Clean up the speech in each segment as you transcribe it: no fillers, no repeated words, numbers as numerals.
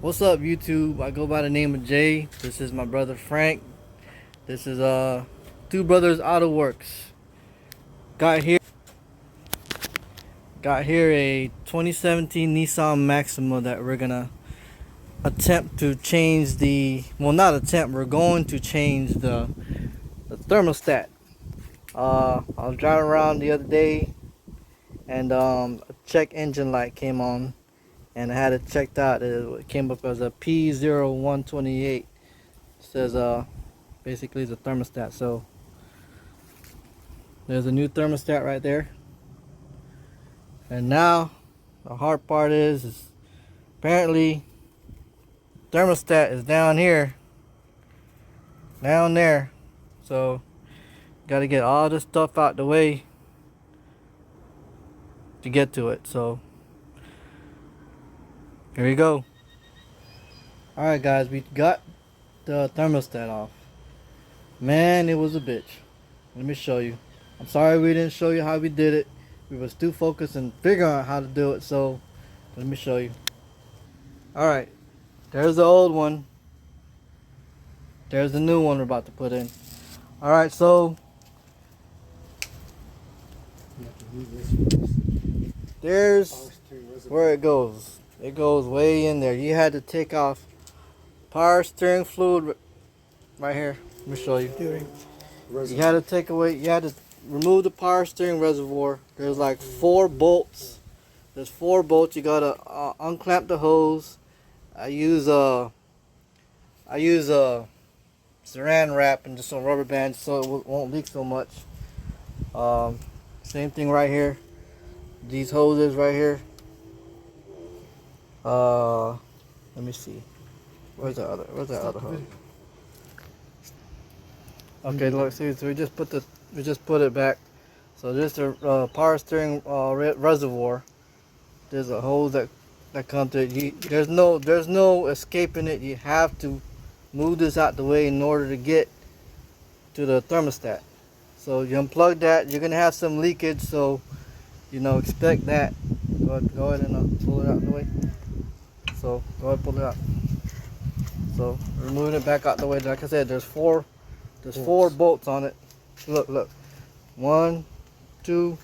What's up, YouTube? I go by the name of Jay. This is my brother Frank. This is Two Brothers Auto Works. Got here a 2017 Nissan Maxima that we're gonna attempt to change the, well, not attempt, we're going to change the thermostat. I was driving around the other day and a check engine light came on, and I had it checked out. It came up as a P0128. It says basically the thermostat. So there's a new thermostat right there. And now the hard part is apparently thermostat is down here, down there. So got to get all this stuff out the way to get to it. So here we go. All right, guys, we got the thermostat off. Man, it was a bitch. Let me show you. I'm sorry we didn't show you how we did it. We was too focused on figuring out how to do it. So let me show you. All right, there's the old one. There's the new one we're about to put in. All right, so there's where it goes. It goes way in there. You had to take off power steering fluid right here. Let me show you. You had to take away, you had to remove the power steering reservoir. There's like 4 bolts. There's 4 bolts. You gotta unclamp the hose. I use saran wrap and just some rubber bands so it won't leak so much. Same thing right here. These hoses right here. Let me see. Where's the other hose? Okay, look, see, so we just put it back. So this is a power steering reservoir. There's a hose that comes to it. There's no escaping it. You have to move this out the way in order to get to the thermostat. So you unplug that. You're gonna have some leakage, so expect that. Go ahead and pull it out the way. So go ahead and pull it out. So removing it back out the way. Like I said, there's 4 bolts on it. Look. 1, 2,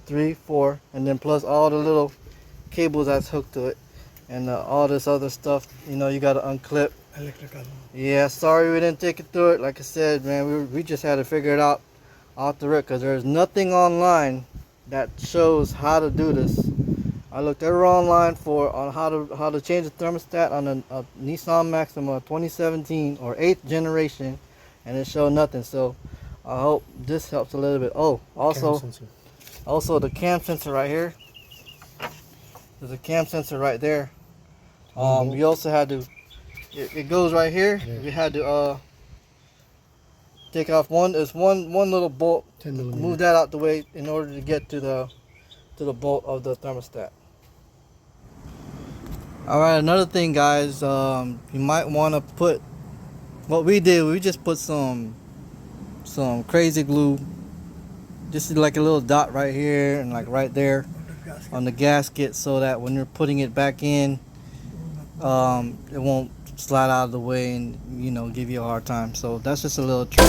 3, 4, and then plus all the little cables that's hooked to it, and all this other stuff. You got to unclip. Electrical. Yeah, sorry we didn't take it through it. Like I said, man, we just had to figure it out off the rip because there's nothing online that shows how to do this. I looked everywhere online on how to change the thermostat on a Nissan Maxima 2017 or 8th generation, and it showed nothing. So I hope this helps a little bit. Oh, also the cam sensor right here. There's a cam sensor right there. You also had to. It goes right here. Yeah. We had to take off one little bolt. Move that out the way in order to get to the bolt of the thermostat. All right, another thing, guys, you might want to put what we did. We just put some crazy glue. This is like a little dot right here and like right there on the gasket, so that when you're putting it back in, it won't slide out of the way and give you a hard time. So that's just a little trick.